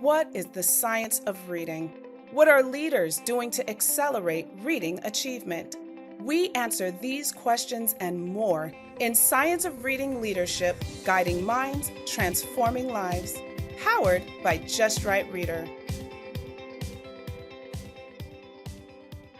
What is the science of reading? What are leaders doing to accelerate reading achievement? We answer these questions and more in Science of Reading Leadership, Guiding Minds, Transforming Lives, powered by Just Right Reader.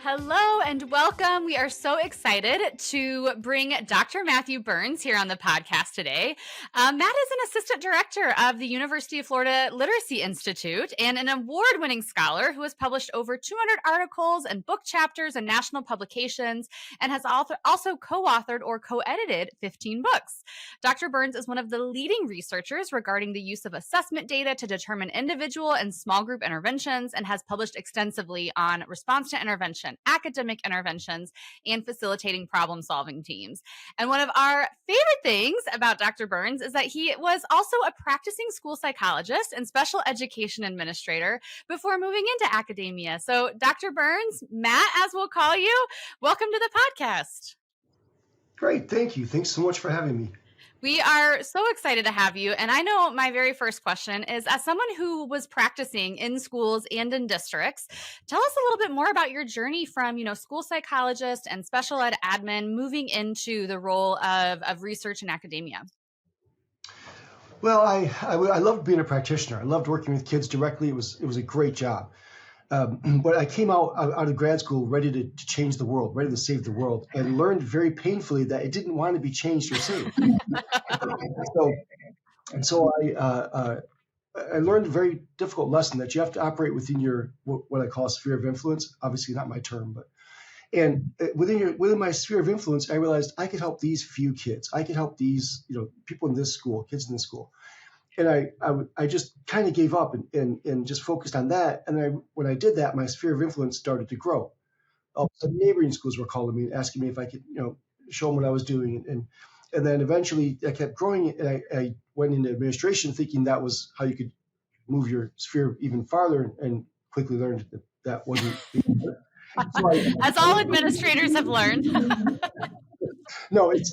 Hello and welcome. We are so excited to bring Dr. Matthew Burns here on the podcast today. Matt is an assistant director of the University of Florida Literacy Institute and an award-winning scholar who has published over 200 articles and book chapters in national publications and has also co-authored or co-edited 15 books. Dr. Burns is one of the leading researchers regarding the use of assessment data to determine individual and small group interventions and has published extensively on response to intervention, academic interventions, and facilitating problem-solving teams. And one of our favorite things about Dr. Burns is that he was also a practicing school psychologist and special education administrator before moving into academia. So Dr. Burns, Matt, as we'll call you, welcome to the podcast. Great, thank you. Thanks so much for having me. We are so excited to have you. And I know my very first question is, as someone who was practicing in schools and in districts, tell us a little bit more about your journey from, school psychologist and special ed admin moving into the role of research and academia. Well, I loved being a practitioner. I loved working with kids directly. It was a great job. But I came out of grad school ready to change the world, ready to save the world, and learned very painfully that it didn't want to be changed or saved. So I learned a very difficult lesson that you have to operate within your what I call a sphere of influence. Obviously, not my term, and within my sphere of influence, I realized I could help these few kids. I could help these people in this school, kids in this school. And I just kind of gave up and just focused on that. And when I did that, my sphere of influence started to grow. All of a sudden, neighboring schools were calling me and asking me if I could, show them what I was doing. And then eventually I kept growing. And I went into administration thinking that was how you could move your sphere even farther, and quickly learned that wasn't. As all administrators have learned. No, it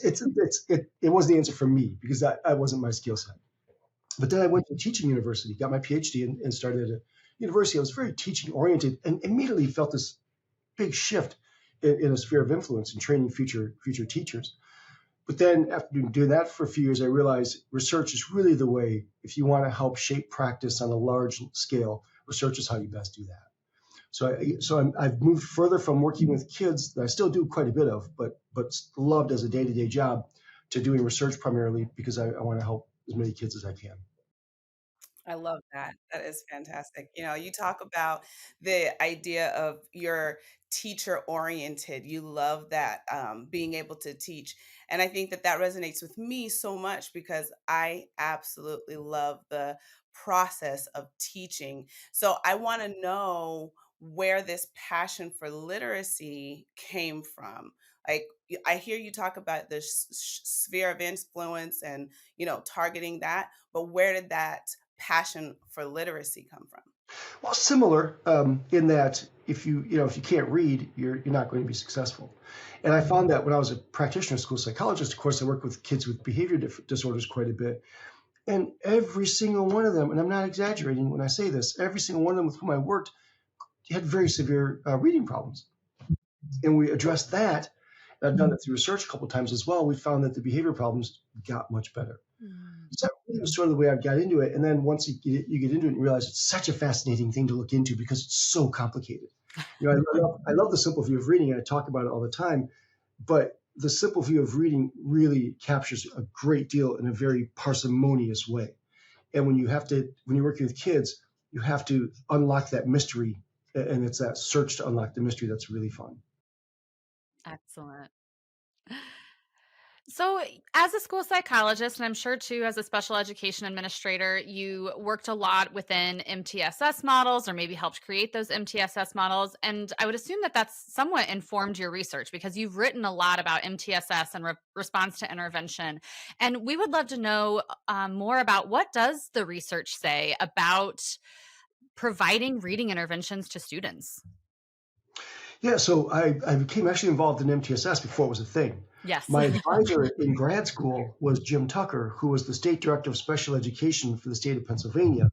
was the answer for me because that wasn't my skill set. But then I went to teaching university, got my PhD, and started at a university. I was very teaching oriented, and immediately felt this big shift in a sphere of influence and training future teachers. But then after doing that for a few years, I realized research is really the way. If you want to help shape practice on a large scale, research is how you best do that. So I've moved further from working with kids that I still do quite a bit of, but loved as a day-to-day job, to doing research primarily because I want to help as many kids as I can. I love that. That is fantastic. You talk about the idea of your teacher oriented. You love that, being able to teach. And I think that resonates with me so much because I absolutely love the process of teaching. So I want to know where this passion for literacy came from. Like, I hear you talk about the sphere of influence and, targeting that, but where did that passion for literacy come from? Well, similar in that if you can't read, you're not going to be successful. And I found that when I was a practitioner school psychologist, of course, I worked with kids with behavior disorders quite a bit. And every single one of them, and I'm not exaggerating when I say this, every single one of them with whom I worked had very severe reading problems. And we addressed that. I've done it through research a couple of times as well. We found that the behavior problems got much better. So that was sort of the way I got into it. And then once you get into it and realize it's such a fascinating thing to look into because it's so complicated. I love the simple view of reading, and I talk about it all the time. But the simple view of reading really captures a great deal in a very parsimonious way. And when you're working with kids, you have to unlock that mystery. And it's that search to unlock the mystery that's really fun. Excellent. So as a school psychologist, and I'm sure too as a special education administrator, you worked a lot within MTSS models or maybe helped create those MTSS models. And I would assume that that's somewhat informed your research because you've written a lot about MTSS and response to intervention. And we would love to know more about what does the research say about providing reading interventions to students? Yeah, so I became actually involved in MTSS before it was a thing. Yes. My advisor in grad school was Jim Tucker, who was the state director of special education for the state of Pennsylvania,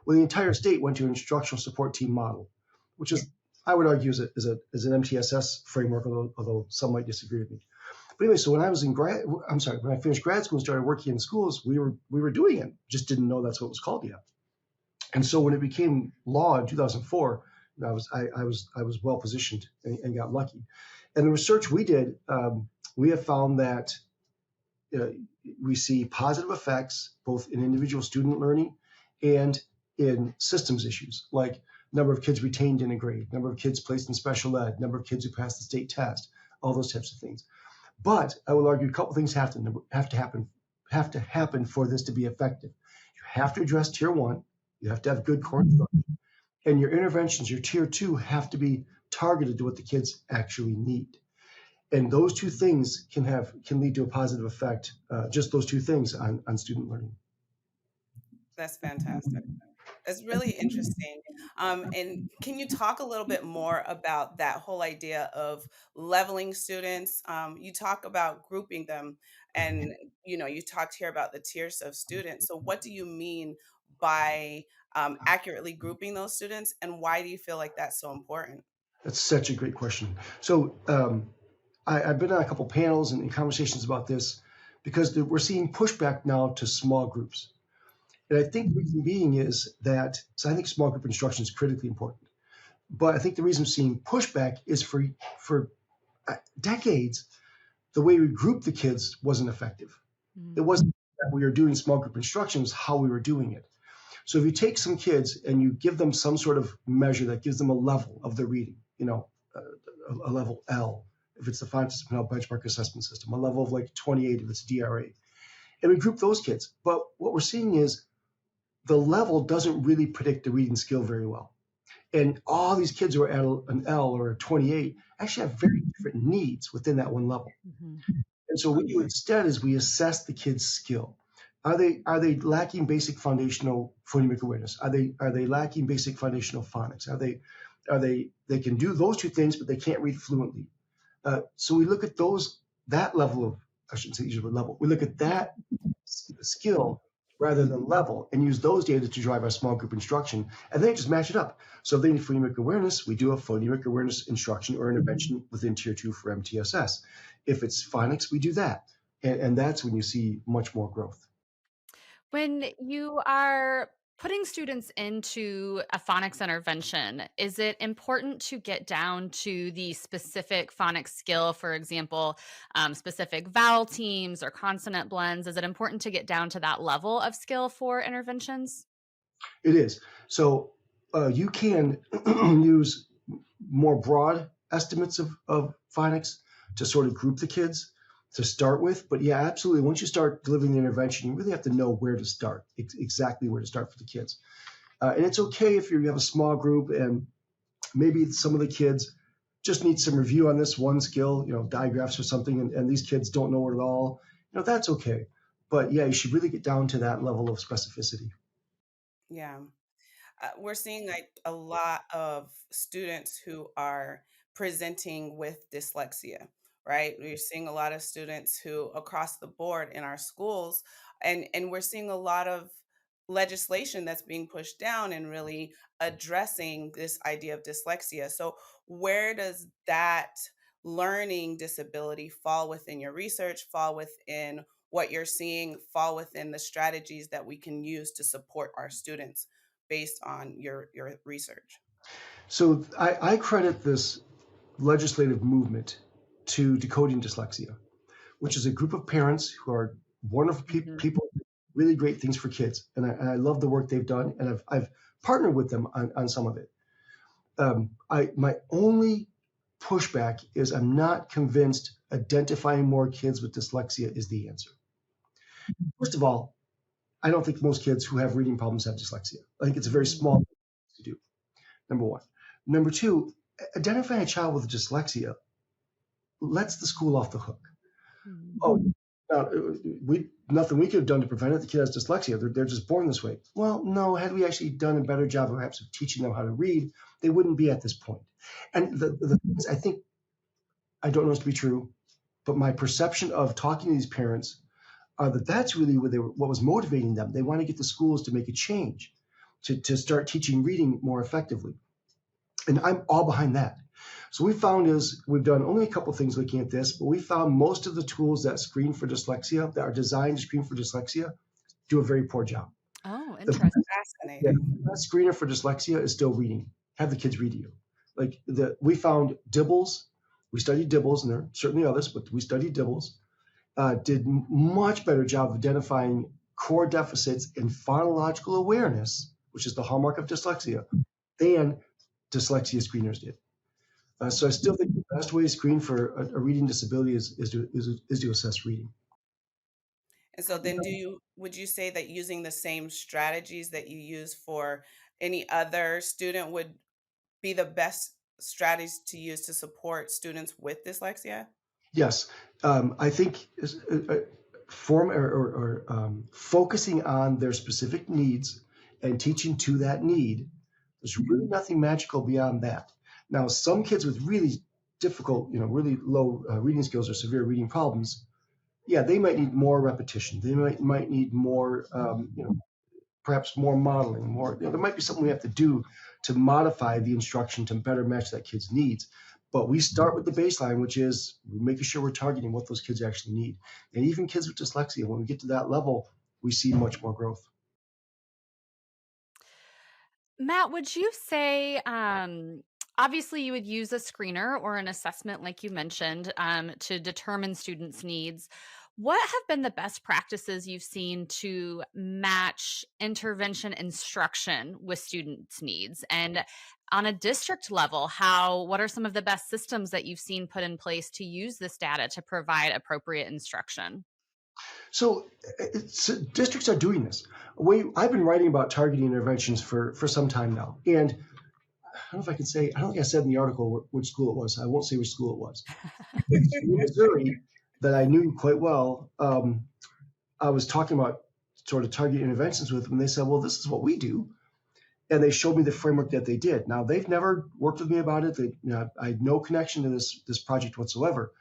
Well, the entire state went to an instructional support team model, which is, I would argue, is an MTSS framework, although some might disagree with me. But anyway, so when I finished grad school and started working in schools, we were doing it, just didn't know that's what it was called yet. And so when it became law in 2004, I was well positioned and got lucky. And the research we did, we have found that uh, we see positive effects both in individual student learning and in systems issues, like number of kids retained in a grade, number of kids placed in special ed, number of kids who passed the state test, all those types of things. But I will argue a couple things have to happen for this to be effective. You have to address tier one. You have to have good core instruction, and your interventions, your tier two, have to be targeted to what the kids actually need. And those two things can lead to a positive effect. Just those two things on student learning. That's fantastic. It's really interesting. And can you talk a little bit more about that whole idea of leveling students? You talk about grouping them, and you talked here about the tiers of students. So, what do you mean by accurately grouping those students, and why do you feel like that's so important? That's such a great question. So I've been on a couple panels and conversations about this because we're seeing pushback now to small groups. And I think the reason being is that, so I think small group instruction is critically important. But I think the reason we're seeing pushback is for decades, the way we grouped the kids wasn't effective. It wasn't that we were doing small group instruction, it was how we were doing it. So if you take some kids and you give them some sort of measure that gives them a level of their reading, a level L, if it's the Phonics benchmark assessment system, a level of like 28 if it's DRA, and we group those kids. But what we're seeing is the level doesn't really predict the reading skill very well. And all these kids who are at an L or a 28 actually have very different needs within that one level. Mm-hmm. And so what we do instead is we assess the kid's skill. Are they lacking basic foundational phonemic awareness? Are they lacking basic foundational phonics? They can do those two things, but they can't read fluently. So we look at that level of, I shouldn't say usually level. We look at that skill rather than level and use those data to drive our small group instruction, and then just match it up. So if they need phonemic awareness, we do a phonemic awareness instruction or intervention within tier 2 for MTSS. If it's phonics, we do that. And that's when you see much more growth. When you are putting students into a phonics intervention, is it important to get down to the specific phonics skill, for example, specific vowel teams or consonant blends? Is it important to get down to that level of skill for interventions? It is. So you can use more broad estimates of phonics to sort of group the kids to start with. But yeah, absolutely. Once you start delivering the intervention, you really have to know where to start, exactly where to start for the kids. And it's okay if you have a small group and maybe some of the kids just need some review on this one skill, digraphs or something, and these kids don't know it at all. That's okay. But yeah, you should really get down to that level of specificity. Yeah. We're seeing like a lot of students who are presenting with dyslexia, right? We're seeing a lot of students who across the board in our schools, and we're seeing a lot of legislation that's being pushed down and really addressing this idea of dyslexia. So where does that learning disability fall within your research, fall within what you're seeing, fall within the strategies that we can use to support our students based on your research? So I credit this legislative movement to Decoding Dyslexia, which is a group of parents who are wonderful people, really great things for kids. And I love the work they've done, and I've partnered with them on some of it. My only pushback is I'm not convinced identifying more kids with dyslexia is the answer. First of all, I don't think most kids who have reading problems have dyslexia. I think it's a very small thing to do, number one. Number two, identifying a child with dyslexia lets the school off the hook. Oh, nothing we could have done to prevent it. The kid has dyslexia. They're just born this way. Well, no, had we actually done a better job perhaps of teaching them how to read, they wouldn't be at this point. And the things I think, I don't know this to be true, but my perception of talking to these parents are that's really what was motivating them. They want to get the schools to make a change. to start teaching reading more effectively. And I'm all behind that. So we found is we've done only a couple of things looking at this, but we found most of the tools that screen for dyslexia, that are designed to screen for dyslexia, do a very poor job. Oh, The interesting. yeah, Fascinating. the best screener for dyslexia is still reading. Have the kids read to you. We found Dibbles. We studied Dibbles, and there are certainly others, but we studied Dibbles. Did much better job of identifying core deficits in phonological awareness, which is the hallmark of dyslexia, than dyslexia screeners did. So I still think the best way to screen for a reading disability is to assess reading. And so then would you say that using the same strategies that you use for any other student would be the best strategies to use to support students with dyslexia? Yes, I think form focusing on their specific needs and teaching to that need. There's really nothing magical beyond that. Now, some kids with really difficult, really low reading skills or severe reading problems, yeah, they might need more repetition. They might need more, perhaps more modeling. There might be something we have to do to modify the instruction to better match that kid's needs. But we start with the baseline, which is making sure we're targeting what those kids actually need. And even kids with dyslexia, when we get to that level, we see much more growth. Matt, would you say, obviously, you would use a screener or an assessment, like you mentioned, to determine students' needs. What have been the best practices you've seen to match intervention instruction with students' needs? And on a district level, what are some of the best systems that you've seen put in place to use this data to provide appropriate instruction? So districts are doing this. I've been writing about targeting interventions for some time now. And I don't know if I can say, I don't think I said in the article which school it was. I won't say which school it was. In Missouri, that I knew quite well, I was talking about sort of target interventions with them. And they said, well, this is what we do. And they showed me the framework that they did. Now, they've never worked with me about it. I had no connection to this project whatsoever,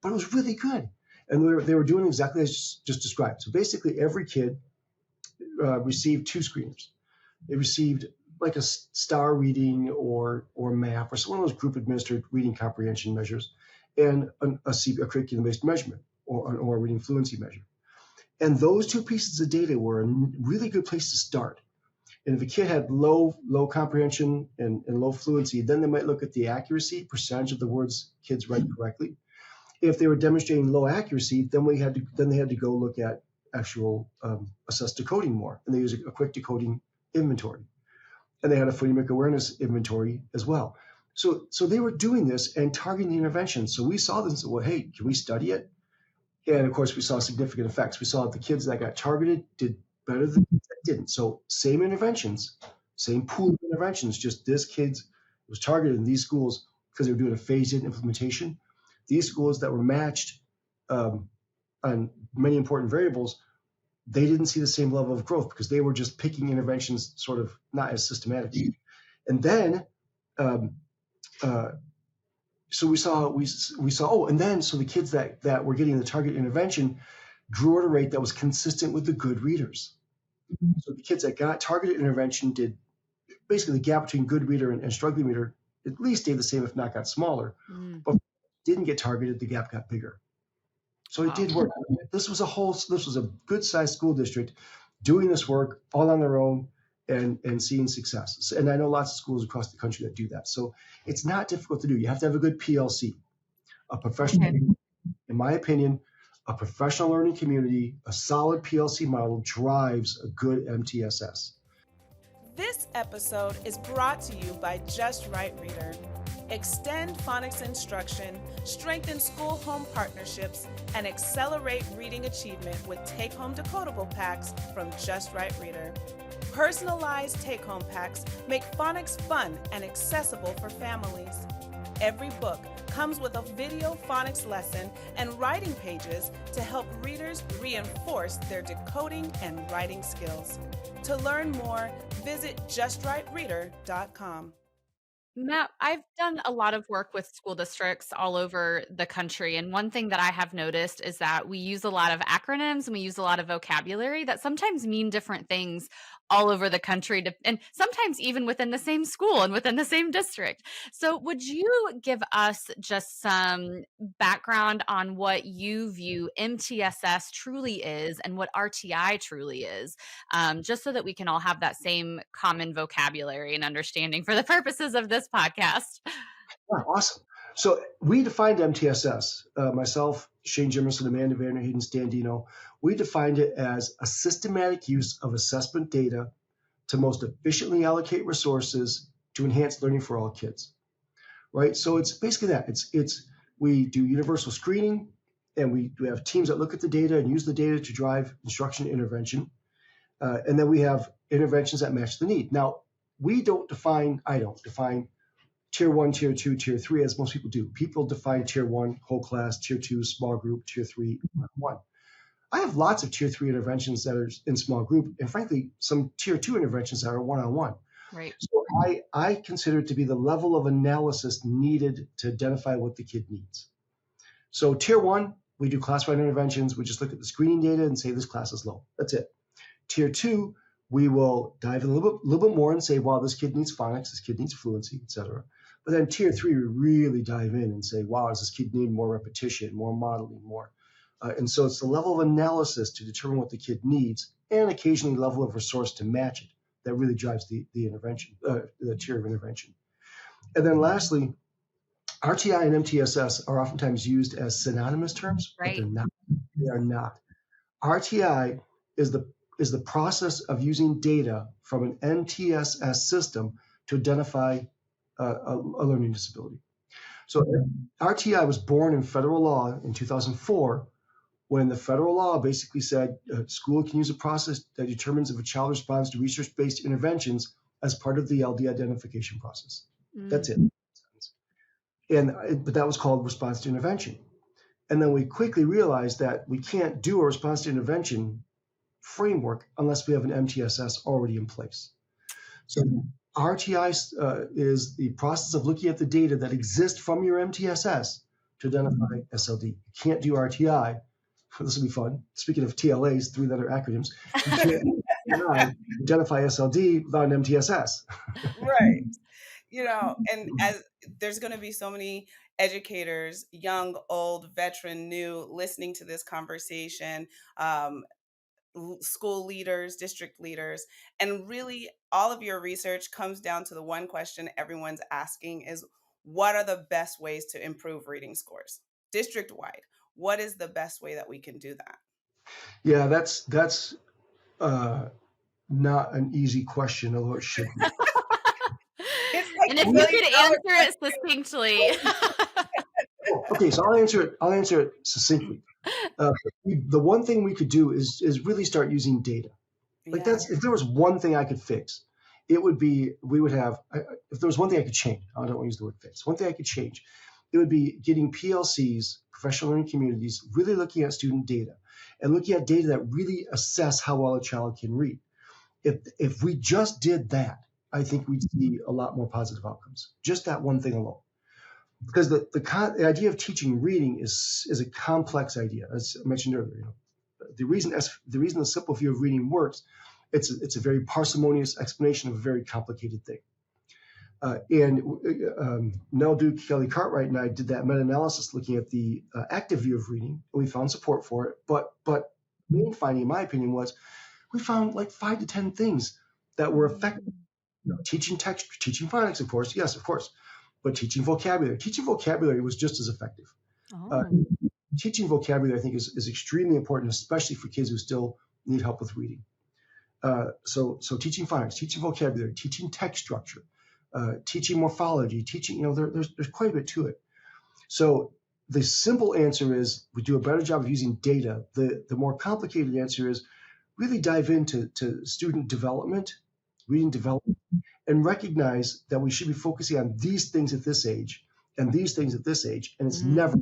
but it was really good. And they were doing exactly as just described. So basically, every kid received two screeners. They received like a star reading or MAP or some of those group administered reading comprehension measures, and a curriculum-based measurement or a reading fluency measure. And those two pieces of data were a really good place to start. And if a kid had low comprehension and low fluency, then they might look at the accuracy, percentage of the words kids write correctly. If they were demonstrating low accuracy, then they had to go look at actual assessed decoding more, and they use a quick decoding inventory, and they had a phonemic awareness inventory as well. So they were doing this and targeting the intervention. So we saw this and said, well, hey, can we study it? And of course, we saw significant effects. We saw that the kids that got targeted did better than the kids that didn't. So same interventions, same pool of interventions, just this kid was targeted in these schools because they were doing a phased-in implementation. These schools that were matched on many important variables, they didn't see the same level of growth because they were just picking interventions sort of not as systematically. And then, so we saw, so the kids that were getting the target intervention grew at a rate that was consistent with the good readers. So the kids that got targeted intervention did basically the gap between good reader and struggling reader at least stayed the same, if not got smaller. But didn't get targeted, the gap got bigger. So it did work. This was a good sized school district doing this work all on their own and seeing success. And I know lots of schools across the country that do that. So it's not difficult to do. You have to have a good PLC, a professional, in my opinion, a professional learning community, a solid PLC model drives a good MTSS. This episode is brought to you by Just Right Reader. Extend phonics instruction, strengthen school-home partnerships, and accelerate reading achievement with take-home decodable packs from Just Right Reader. Personalized take-home packs make phonics fun and accessible for families. Every book comes with a video phonics lesson and writing pages to help readers reinforce their decoding and writing skills. To learn more, visit justrightreader.com. Matt, I've done a lot of work with school districts all over the country. And one thing that I have noticed is that we use a lot of acronyms and we use a lot of vocabulary that sometimes mean different things all over the country, and sometimes even within the same school and within the same district. So, would you give us just some background on what you view MTSS truly is and what RTI truly is? Just so that we can all have that same common vocabulary and understanding for the purposes of this podcast. Wow, awesome. So we defined MTSS, myself, Shane Jimerson, Amanda Vanderheiden, Stan Dino, we defined it as a systematic use of assessment data to most efficiently allocate resources to enhance learning for all kids, right? So it's basically that. It's we do universal screening, and we have teams that look at the data and use the data to drive instruction intervention. And then we have interventions that match the need. Now, I don't define tier one, tier two, tier three, as most people do. People define tier one, whole class, tier two, small group, tier three, one. I have lots of tier three interventions that are in small group, and frankly, some tier two interventions that are one-on-one. Right. So I consider it to be the level of analysis needed to identify what the kid needs. So tier one, we do class-wide interventions. We just look at the screening data and say this class is low. That's it. Tier two, we will dive in a little bit more and say, wow, this kid needs phonics, this kid needs fluency, et cetera. But then tier three, we really dive in and say, wow, does this kid need more repetition, more modeling, more? And so it's the level of analysis to determine what the kid needs and occasionally level of resource to match it that really drives the intervention, the tier of intervention. And then lastly, RTI and MTSS are oftentimes used as synonymous terms, but Right. they're not. They are not. RTI is the process of using data from an NTSS system to identify a learning disability. So RTI was born in federal law in 2004 when the federal law basically said a school can use a process that determines if a child responds to research-based interventions as part of the LD identification process. That's it. But that was called response to intervention. And then we quickly realized that we can't do a response to intervention framework unless we have an MTSS already in place. So RTI is the process of looking at the data that exists from your MTSS to identify SLD. You can't do RTI. This will be fun. Speaking of TLAs, 3-letter acronyms, you can't identify SLD without an MTSS. Right. And as there's going to be so many educators, young, old, veteran, new, listening to this conversation, school leaders, district leaders, and really all of your research comes down to the one question everyone's asking is what are the best ways to improve reading scores district wide? What is the best way that we can do that? Yeah, that's not an easy question, although it should be. It's like And the if you could million-dollar answer it succinctly. Okay, so I'll answer it succinctly. The one thing we could do is really start using data. Like Yeah. if there was one thing I could fix, it would be if there was one thing I could change. I don't want to use the word fix. One thing I could change, it would be getting PLCs, professional learning communities, really looking at student data and looking at data that really assess how well a child can read. If we just did that, I think we'd see a lot more positive outcomes. Just that one thing alone. Because the idea of teaching reading is a complex idea, as I mentioned earlier. The reason the simple view of reading works, it's a very parsimonious explanation of a very complicated thing. Nell Duke, Kelly Cartwright, and I did that meta-analysis looking at the active view of reading, and we found support for it. But the main finding, in my opinion, was we found like 5 to 10 things that were effective. Teaching text, teaching phonics, of course, yes, of course, but teaching vocabulary. Teaching vocabulary was just as effective. Teaching vocabulary, I think, is extremely important, especially for kids who still need help with reading. So teaching phonics, teaching vocabulary, teaching text structure, teaching morphology, teaching, there's quite a bit to it. So the simple answer is we do a better job of using data. The more complicated answer is really dive into student development, reading development, and recognize that we should be focusing on these things at this age and these things at this age, and it's never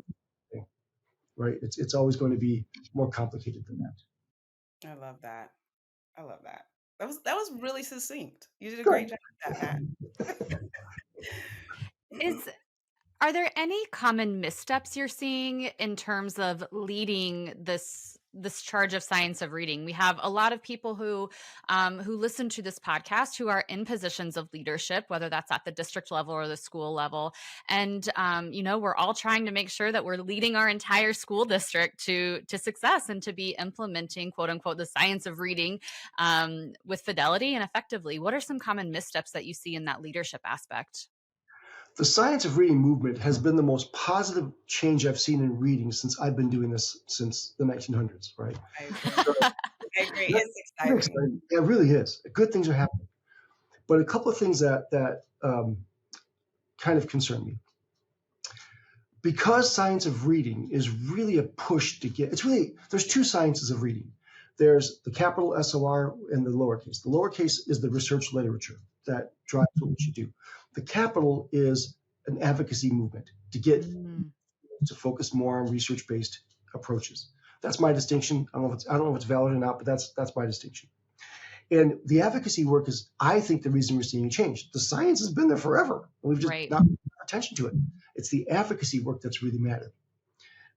right. It's always going to be more complicated than that. I love that. I love that. That was really succinct. You did a Good. great job with that, Matt. Is Are there any common missteps you're seeing in terms of leading this charge of science of reading? We have a lot of people who listen to this podcast who are in positions of leadership, whether that's at the district level or the school level, and we're all trying to make sure that we're leading our entire school district to success and to be implementing quote unquote the science of reading with fidelity and effectively. What are some common missteps that you see in that leadership aspect? The science of reading movement has been the most positive change I've seen in reading since I've been doing this since the 1900s, right? I agree. So I agree. that's It's very exciting. exciting. It really is. Good things are happening. But a couple of things that kind of concern me. Because science of reading is really a push to get, there's two sciences of reading. There's the capital SOR and the lowercase. The lowercase is the research literature that drives what we should do. The capital is an advocacy movement to get to focus more on research-based approaches. That's my distinction. I don't know if it's valid or not, but that's my distinction. And the advocacy work is, I think, the reason we're seeing a change. The science has been there forever. We've just not paid attention to it. It's the advocacy work that's really mattered.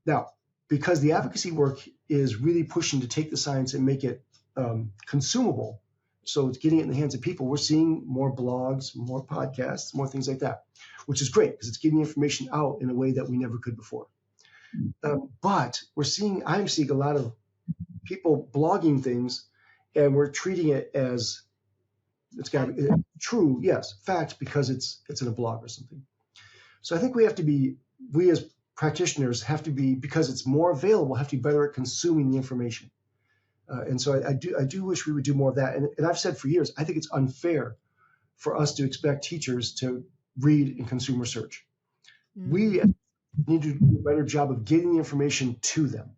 Now, because the advocacy work is really pushing to take the science and make it consumable, so it's getting it in the hands of people, we're seeing more blogs, more podcasts, more things like that, which is great because it's getting information out in a way that we never could before. But I'm seeing a lot of people blogging things, and we're treating it as it's got to be true, yes, fact, because it's in a blog or something. So I think we as practitioners have to be, because it's more available, have to be better at consuming the information. And so I do wish we would do more of that. And I've said for years, I think it's unfair for us to expect teachers to read and consume research. We need to do a better job of getting the information to them,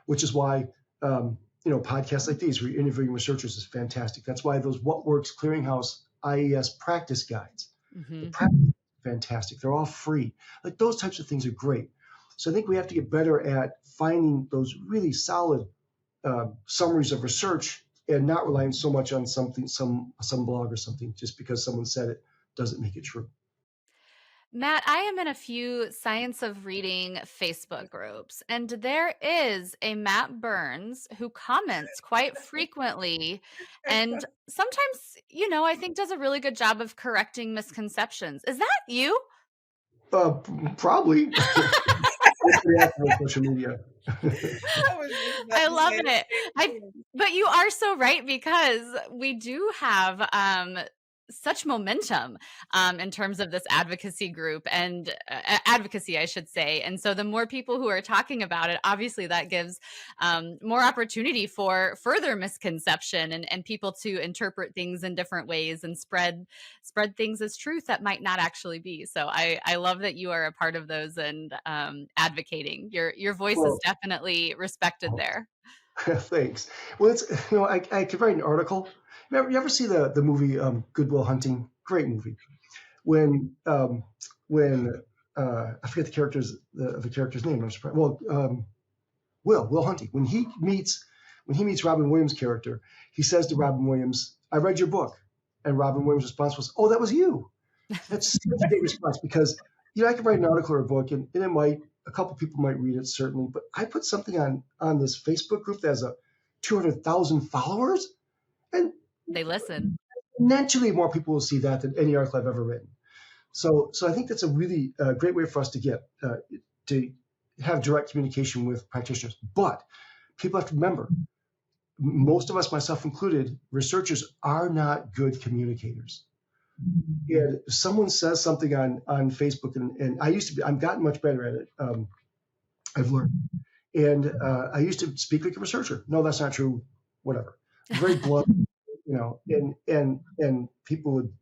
which is why podcasts like these where you're interviewing researchers is fantastic. That's why those What Works Clearinghouse IES practice guides, the practice fantastic. They're all free. Like those types of things are great. So I think we have to get better at finding those really solid summaries of research and not relying so much on some blog or something just because someone said it doesn't make it true. Matt, I am in a few Science of Reading Facebook groups, and there is a Matt Burns who comments quite frequently and sometimes, I think does a really good job of correcting misconceptions. Is that you? Probably. Social media. I love it. But you are so right, because we do have such momentum in terms of this advocacy group and advocacy, I should say. And so the more people who are talking about it, obviously that gives more opportunity for further misconception and people to interpret things in different ways and spread things as truth that might not actually be. So I love that you are a part of those and advocating. Your voice is definitely respected there. Thanks. Well, it's I could write an article. You ever see the movie Good Will Hunting? Great movie. When I forget the character's name. I'm surprised. Well, Will Hunting. When he meets Robin Williams' character, he says to Robin Williams, "I read your book," and Robin Williams' response was, "Oh, that was you." That's such a great response because I could write an article or a book, and a couple people might read it certainly, but I put something on this Facebook group that has 200,000 followers, and they listen. Naturally, more people will see that than any article I've ever written. So I think that's a really great way for us to get to have direct communication with practitioners. But people have to remember, most of us, myself included, researchers are not good communicators. And if someone says something on Facebook, and I've gotten much better at it. I've learned. And I used to speak like a researcher. No, that's not true. Whatever. Very blunt. And people would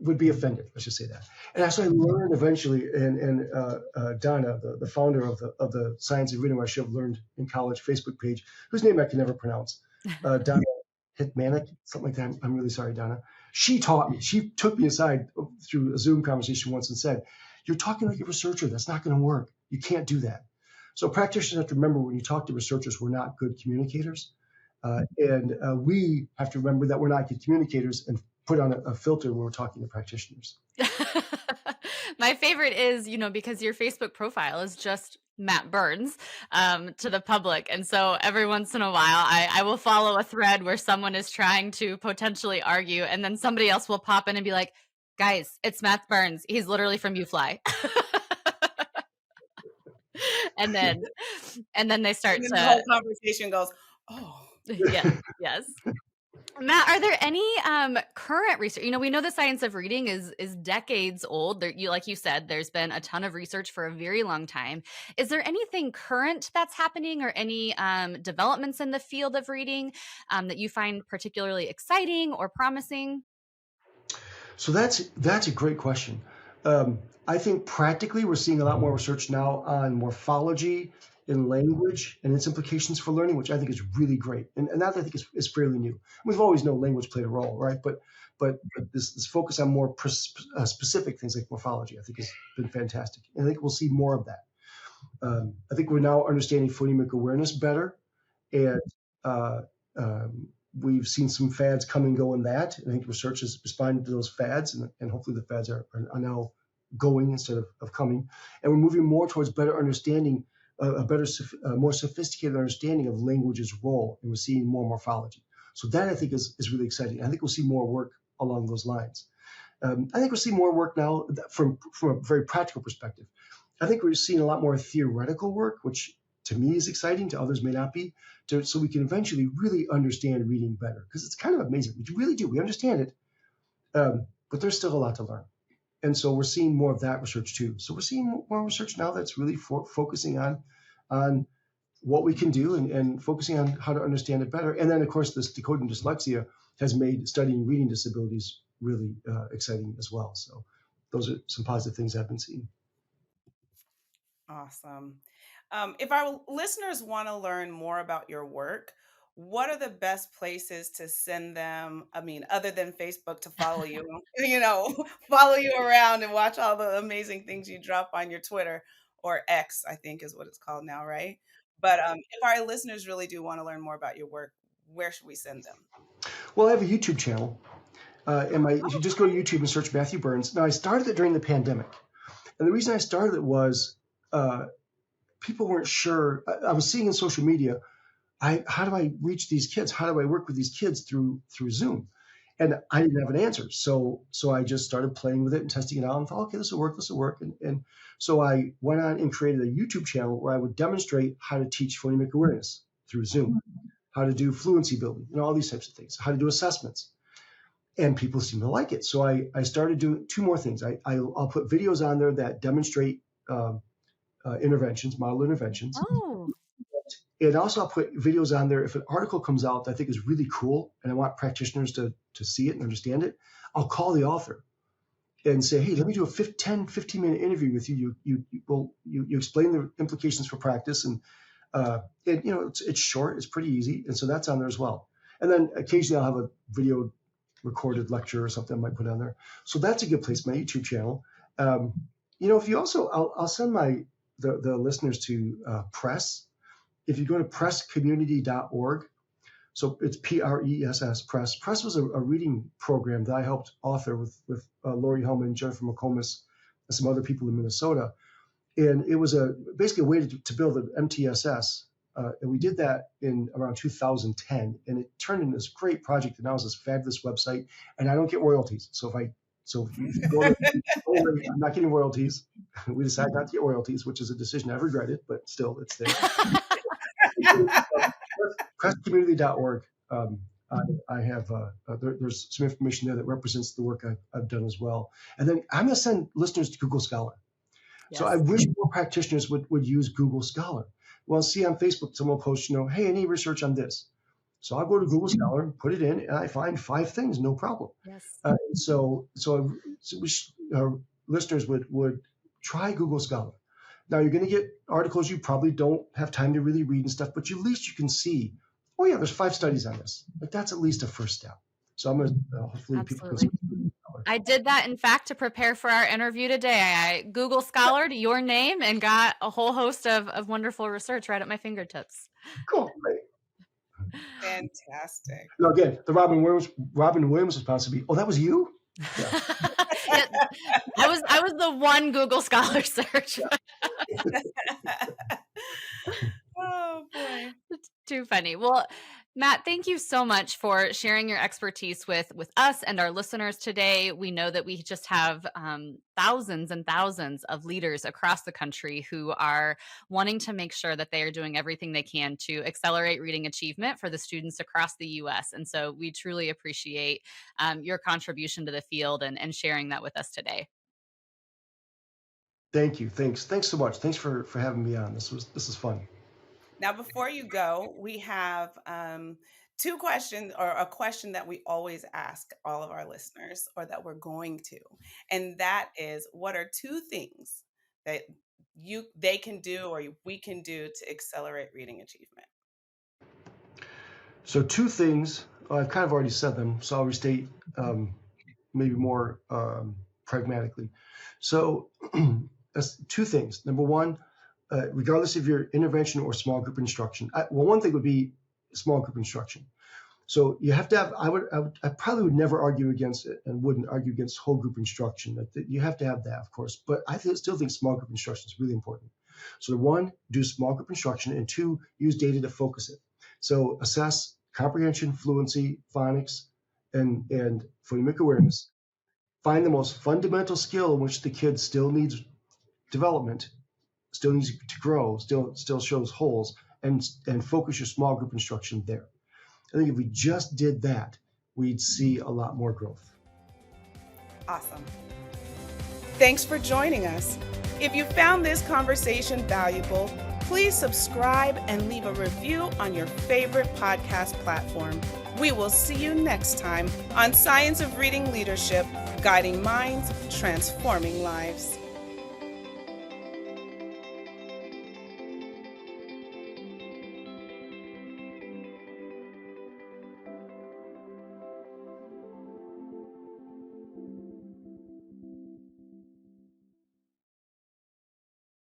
would be offended. Let's just say that. And so I learned eventually, and Donna, the founder of the Science of Reading, I should have learned in college Facebook page, whose name I can never pronounce, Donna Hitmanic, something like that. I'm really sorry, Donna. She taught me. She took me aside through a Zoom conversation once and said, "You're talking like a researcher. That's not going to work. You can't do that." So practitioners have to remember, when you talk to researchers, we're not good communicators. And we have to remember that we're not good communicators, and put on a filter when we're talking to practitioners. My favorite is, because your Facebook profile is just Matt Burns to the public. And so every once in a while, I will follow a thread where someone is trying to potentially argue, and then somebody else will pop in and be like, guys, it's Matt Burns. He's literally from UFLI. and then they start And then the to, whole conversation goes, oh. yes. Matt, are there any current research? We know the science of reading is decades old. Like you said, there's been a ton of research for a very long time. Is there anything current that's happening, or any developments in the field of reading that you find particularly exciting or promising? So that's a great question. I think practically we're seeing a lot more research now on morphology in language and its implications for learning, which I think is really great. And that I think is fairly new. We've always known language played a role, right? But this focus on more specific things like morphology, I think has been fantastic. And I think we'll see more of that. I think we're now understanding phonemic awareness better, and uh, we've seen some fads come and go in that. And I think research has responded to those fads, and hopefully the fads are now going instead of coming. And we're moving more towards better understanding, more sophisticated understanding of language's role, and we're seeing more morphology. So that I think is really exciting. I think we'll see more work along those lines. I think we'll see more work now from a very practical perspective. I think we're seeing a lot more theoretical work, which to me is exciting, to others may not be, so we can eventually really understand reading better. Because it's kind of amazing. We really do. We understand it, but there's still a lot to learn. And so we're seeing more of that research too. So we're seeing more research now that's really focusing on what we can do and focusing on how to understand it better. And then, of course, this decoding dyslexia has made studying reading disabilities really exciting as well. So those are some positive things I've been seeing. Awesome. If our listeners want to learn more about your work, what are the best places to send them? I mean, other than Facebook, to follow you, follow you around and watch all the amazing things you drop on your Twitter, or X, I think is what it's called now, right? But if our listeners really do want to learn more about your work, where should we send them? Well, I have a YouTube channel. If you just go to YouTube and search Matthew Burns. Now, I started it during the pandemic. And the reason I started it was people weren't sure. I was seeing in social media, how do I reach these kids? How do I work with these kids through Zoom? And I didn't have an answer. So I just started playing with it and testing it out and thought, okay, this will work. And so I went on and created a YouTube channel where I would demonstrate how to teach phonemic awareness through Zoom, how to do fluency building, all these types of things, how to do assessments. And people seem to like it. So I started doing two more things. I'll put videos on there that demonstrate interventions, model interventions. Oh, And also I'll put videos on there if an article comes out that I think is really cool and I want practitioners to see it and understand it. I'll call the author and say, hey, let me do a 15-minute interview with you. You explain the implications for practice, and it's short, it's pretty easy. And so that's on there as well. And then occasionally I'll have a video recorded lecture or something I might put on there. So that's a good place, my YouTube channel. If you also, I'll send the listeners to Press. If you go to presscommunity.org, so it's PRESS, Press. Press was a reading program that I helped author with Lori Hellman, Jennifer McComas, and some other people in Minnesota. And it was basically a way to build an MTSS. And we did that in around 2010, and it turned into this great project. And now it's this fabulous website, and I don't get royalties. So if you go to, I'm not getting royalties. We decided not to get royalties, which is a decision I've regretted, but still, it's there. Presscommunity.org. I have there's some information there that represents the work I've done as well. And then I'm going to send listeners to Google Scholar. yes. So I wish more practitioners would use Google Scholar. Well, see on Facebook, someone posts, hey, any research on this? So I'll go to Google Scholar and put it in, and I find 5 things, no problem. Yes. So I wish listeners would try Google Scholar. Now, you're going to get articles you probably don't have time to really read and stuff, but at least you can see, oh yeah, there's 5 studies on this. Like, that's at least a first step. So I'm going to hopefully Absolutely. people can. I did that, in fact, to prepare for our interview today. I Google Scholared your name and got a whole host of wonderful research right at my fingertips. Cool. Right. Fantastic. Now, again, the Robin Williams response would be, "Oh, that was you?" Yeah. Yeah, I was the one Google Scholar search. Oh, boy. It's too funny. Well, Matt, thank you so much for sharing your expertise with us and our listeners today. We know that we just have thousands and thousands of leaders across the country who are wanting to make sure that they are doing everything they can to accelerate reading achievement for the students across the U.S. And so we truly appreciate your contribution to the field and sharing that with us today. Thank you. Thanks so much. Thanks for having me on. This is fun. Now, before you go, we have two questions, or a question that we always ask all of our listeners, or that we're going to. And that is, what are two things that they can do or we can do to accelerate reading achievement? So two things, I've kind of already said them, so I'll restate maybe more pragmatically. So that's two things. Number one, regardless of your intervention or small group instruction, one thing would be small group instruction. So you have to have, I probably would never argue against it and wouldn't argue against whole group instruction. You have to have that, of course, but still think small group instruction is really important. So one, do small group instruction, and two, use data to focus it. So assess comprehension, fluency, phonics, and phonemic awareness. Find the most fundamental skill in which the kid still needs development, still needs to grow, still shows holes, and focus your small group instruction there. I think if we just did that, we'd see a lot more growth. Awesome. Thanks for joining us. If you found this conversation valuable, please subscribe and leave a review on your favorite podcast platform. We will see you next time on Science of Reading Leadership, guiding minds, transforming lives.